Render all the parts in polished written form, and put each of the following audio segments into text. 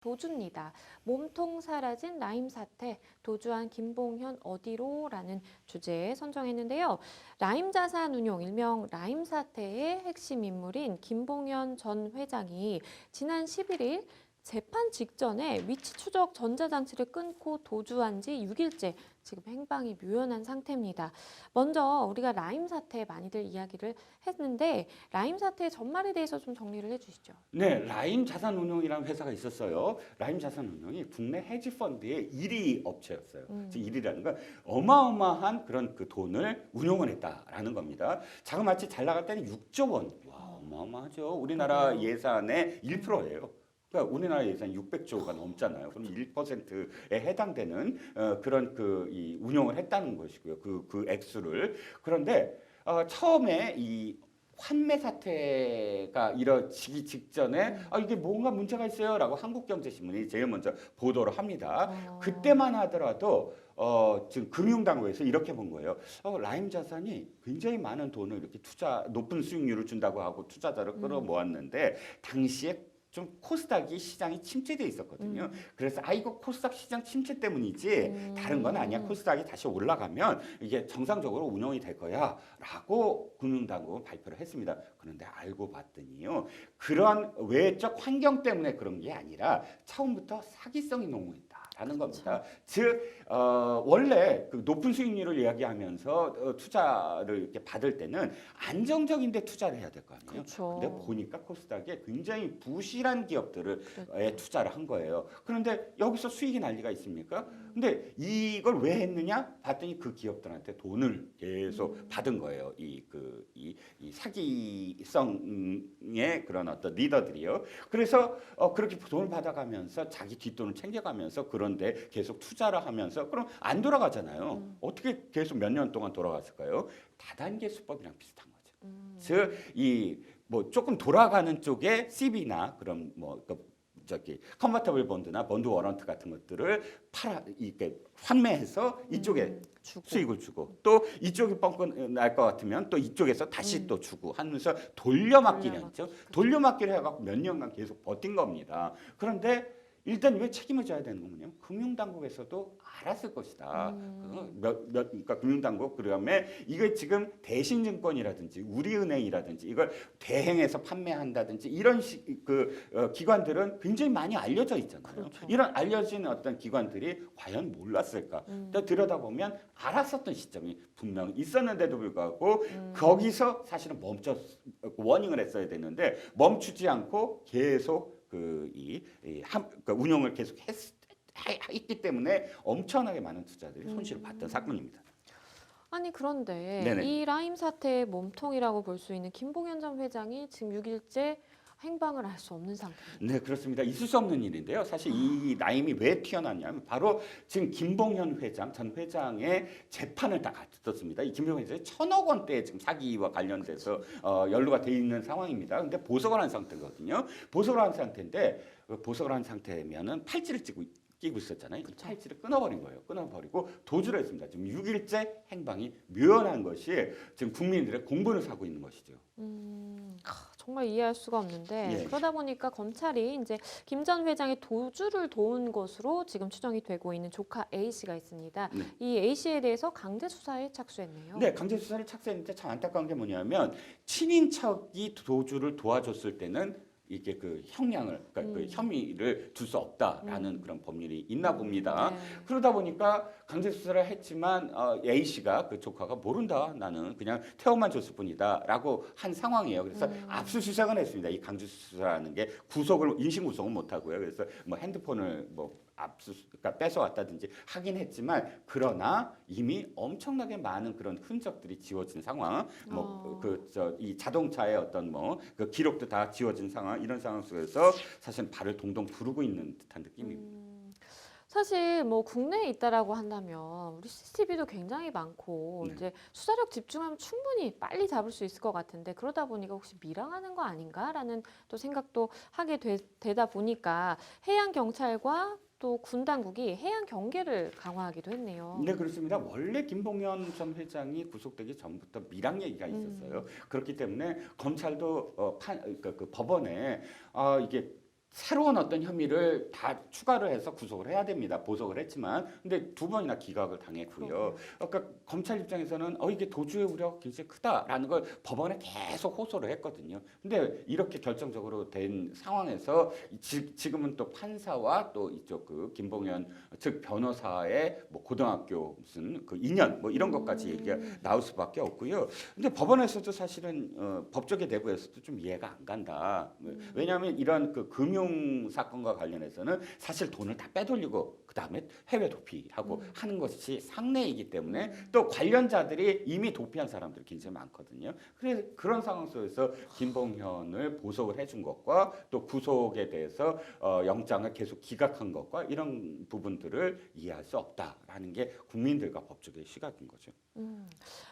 도주입니다. 몸통 사라진 라임 사태, 도주한 김봉현 어디로? 라는 주제에 선정했는데요. 라임 자산운용, 일명 라임 사태의 핵심 인물인 김봉현 전 회장이 지난 11일 재판 직전에 위치 추적 전자장치를 끊고 도주한 지 6일째 지금 행방이 묘연한 상태입니다. 먼저 우리가 라임 사태 많이들 이야기를 했는데 라임 사태의 전말에 대해서 좀 정리를 해주시죠. 네, 라임 자산운용이라는 회사가 있었어요. 라임 자산운용이 국내 헤지펀드의 1위 업체였어요. 즉 1위라는 건 어마어마한 그런 그 돈을 운용을 했다라는 겁니다. 자그마치 잘 나갈 때는 6조 원. 와, 어마어마하죠. 우리나라 예산의 1%예요. 그러니까 우리나라 예산 600조가 넘잖아요. 그럼 1%에 해당되는 그런 이 운용을 했다는 것이고요. 그 액수를. 그런데 처음에 이 환매 사태가 이뤄지기 직전에 이게 뭔가 문제가 있어요라고 한국경제신문이 제일 먼저 보도를 합니다. 그때만 하더라도 지금 금융당국에서 이렇게 본 거예요. 라임 자산이 굉장히 많은 돈을 이렇게 높은 수익률을 준다고 하고 투자자를 끌어모았는데 당시에 좀 코스닥이 시장이 침체돼 있었거든요. 그래서 이거 코스닥 시장 침체 때문이지 다른 건 아니야. 코스닥이 다시 올라가면 이게 정상적으로 운영이 될 거야라고 금융당국은 발표를 했습니다. 그런데 알고 봤더니요. 그런 외적 환경 때문에 그런 게 아니라 처음부터 사기성이 농후했다라는 겁니다. 즉 원래 그 높은 수익률을 이야기하면서 투자를 이렇게 받을 때는 안정적인데 투자를 해야 될 거 아니에요. 그렇죠. 근데 보니까 코스닥에 굉장히 부실한 기업들에 투자를 한 거예요. 그런데 여기서 수익이 난리가 있습니까? 근데 이걸 왜 했느냐? 봤더니 그 기업들한테 돈을 계속 받은 거예요. 이 사기성의 그런 어떤 리더들이요. 그래서 그렇게 돈을 받아가면서 자기 뒷돈을 챙겨가면서 그런데 계속 투자를 하면서 그럼 안 돌아가잖아요. 어떻게 계속 몇 년 동안 돌아갔을까요? 다단계 수법이랑 비슷한 거죠. 즉, 뭐 조금 돌아가는 쪽에 CB나 그런 컨버터블 본드나 본드 워런트 같은 것들을 이렇게 환매해서 이쪽에 수익을 주고 또 이쪽이 뻥끗 날 것 같으면 또 이쪽에서 다시 또 주고 하면서 돌려막기를 했죠. 돌려막기를 해갖고 몇 년간 계속 버틴 겁니다. 그런데 일단 왜 책임을 져야 되는 거냐면 금융당국에서도 알았을 것이다. 그러니까 금융당국 그다음에 이게 지금 대신증권이라든지 우리은행이라든지 이걸 대행해서 판매한다든지 이런 기관들은 굉장히 많이 알려져 있잖아요. 그렇죠. 이런 알려진 어떤 기관들이 과연 몰랐을까? 들여다보면 알았었던 시점이 분명 있었는데도 불구하고 거기서 사실은 워닝을 했어야 되는데 멈추지 않고 계속 운영을 계속 했기 때문에 엄청나게 많은 투자들이 손실을 봤던 사건입니다. 아니 그런데 네네. 이 라임 사태의 몸통이라고 볼 수 있는 김봉현 전 회장이 지금 6일째 행방을 알 수 없는 상태입니다. 네, 그렇습니다. 있을 수 없는 일인데요. 사실 이 라임이 왜 튀어나왔냐면 바로 지금 김봉현 회장, 전 회장의 재판을 다 갖췄습니다. 이 김봉현 회장이 1,000억 원대 지금 사기와 관련돼서 연루가 돼 있는 상황입니다. 근데 보석을 한 상태거든요. 보석을 한 상태인데 보석을 한 상태면은 팔찌를 끼고 있었잖아요. 그 팔찌를 끊어버린 거예요. 끊어버리고 도주를 했습니다. 지금 6일째 행방이 묘연한 것이 지금 국민들의 공분을 사고 있는 것이죠. 정말 이해할 수가 없는데 예. 그러다 보니까 검찰이 이제 김 전 회장의 도주를 도운 것으로 지금 추정이 되고 있는 조카 A 씨가 있습니다. 네. 이 A 씨에 대해서 강제 수사에 착수했네요. 네, 강제 수사를 착수했는데 참 안타까운 게 뭐냐면 친인척이 도주를 도와줬을 때는 이게 그 형량을 그러니까 그 혐의를 둘 수 없다라는 그런 법률이 있나 봅니다. 네. 그러다 보니까 강제 수사를 했지만 A 씨가 그 조카가 모른다. 나는 그냥 태워만 줬을 뿐이다라고 한 상황이에요. 그래서 압수수색은 했습니다. 이 강제 수사라는 게 인신 구속은 못 하고요. 그래서 뭐 핸드폰을 그러니까 뺏어왔다든지 하긴 했지만 그러나 이미 엄청나게 많은 그런 흔적들이 지워진 상황, 이 자동차의 어떤 그 기록도 다 지워진 상황 이런 상황 속에서 사실 발을 동동 구르고 있는 듯한 느낌입니다. 사실 뭐 국내에 있다라고 한다면 우리 CCTV도 굉장히 많고 네. 이제 수사력 집중하면 충분히 빨리 잡을 수 있을 것 같은데 그러다 보니까 혹시 밀항하는 거 아닌가라는 또 생각도 하게 되다 보니까 해양 경찰과 또 군 당국이 해양 경계를 강화하기도 했네요. 네, 그렇습니다. 원래 김봉현 전 회장이 구속되기 전부터 밀항 얘기가 있었어요. 그렇기 때문에 검찰도 그러니까 그 법원에 이게 새로운 어떤 혐의를 다 추가를 해서 구속을 해야 됩니다. 보석을 했지만, 근데 두 번이나 기각을 당했고요. 그러니까 검찰 입장에서는 이게 도주의 우려가 굉장히 크다라는 걸 법원에 계속 호소를 했거든요. 근데 이렇게 결정적으로 된 상황에서 지금은 또 판사와 또 이쪽 그 김봉현 즉 변호사의 뭐 고등학교 무슨 그 인연 뭐 이런 것까지 얘기가 나올 수밖에 없고요. 근데 법원에서도 사실은 법조계 내부에서도 좀 이해가 안 간다. 왜냐하면 이런 그 금융 사건과 관련해서는 사실 돈을 다 빼돌리고 그 다음에 해외 도피하고 하는 것이 상례이기 때문에 또 관련자들이 이미 도피한 사람들이 굉장히 많거든요. 그래서 그런 상황 속에서 김봉현을 보석을 해준 것과 또 구속에 대해서 영장을 계속 기각한 것과 이런 부분들을 이해할 수 없다라는 게 국민들과 법조계의 시각인 거죠.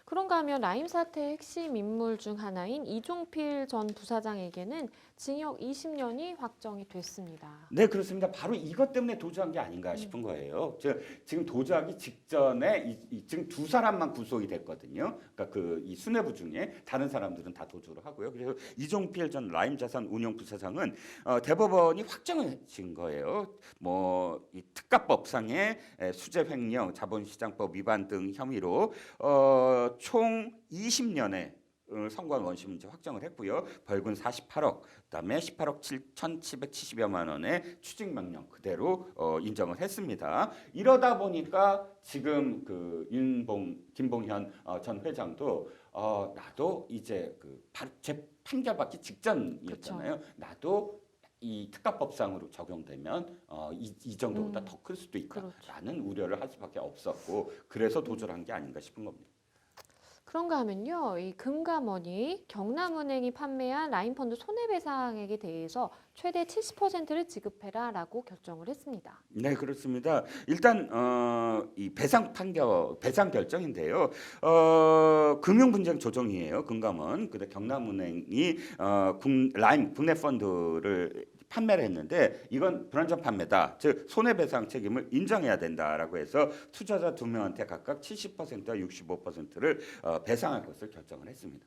그런가 하면 라임 사태의 핵심 인물 중 하나인 이종필 전 부사장에게는 징역 20년이 확정이 됐습니다. 네, 그렇습니다. 바로 이것 때문에 도주한 게 아닌가 싶은 거예요. 지금 도주하기 직전에 지금 두 사람만 구속이 됐거든요. 그러니까 이 수뇌부 중에 다른 사람들은 다 도주를 하고요. 그래서 이종필 전 라임자산 운용 부사장은 대법원이 확정을 진 거예요. 뭐 이 특가법상의 수재 횡령, 자본시장법 위반 등 혐의로 총 20년의 선고한 원심은 이제 확정을 했고요. 벌금 48억, 그다음에 18억 7,770여만 원의 추징 명령 그대로 인정을 했습니다. 이러다 보니까 지금 김봉현 전 회장도 나도 이제 판결받기 직전이었잖아요. 그쵸. 나도 이 특가법상으로 적용되면 이 정도보다 더 클 수도 있다라는 그렇죠. 우려를 할 수밖에 없었고 그래서 도주를 한 게 아닌가 싶은 겁니다. 그런가 하면요, 이 금감원이 경남은행이 판매한 라임펀드 손해배상액에 대해서 최대 70%를 지급해라라고 결정을 했습니다. 네, 그렇습니다. 일단 이 배상 결정인데요. 금융분쟁 조정이에요. 금감원. 근데 경남은행이 라임 국내 펀드를 판매를 했는데 이건 불안전 판매다. 즉 손해배상 책임을 인정해야 된다라고 해서 투자자 두 명한테 각각 70%와 65%를 배상할 것을 결정을 했습니다.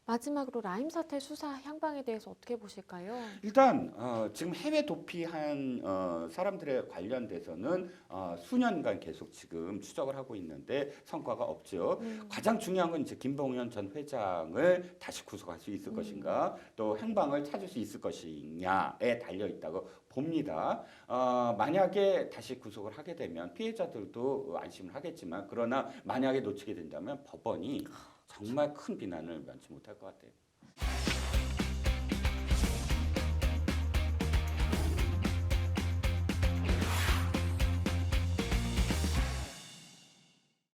마지막으로 라임 사태 수사 향방에 대해서 어떻게 보실까요? 일단 지금 해외 도피한 사람들에 관련돼서는 수년간 계속 지금 추적을 하고 있는데 성과가 없죠. 가장 중요한 건 이제 김봉현 전 회장을 다시 구속할 수 있을 것인가, 또 행방을 찾을 수 있을 것이냐에 달려 있다고 봅니다. 만약에 다시 구속을 하게 되면 피해자들도 안심을 하겠지만, 그러나 만약에 놓치게 된다면 법원이 정말 큰 비난을 면치 못할 것 같아요.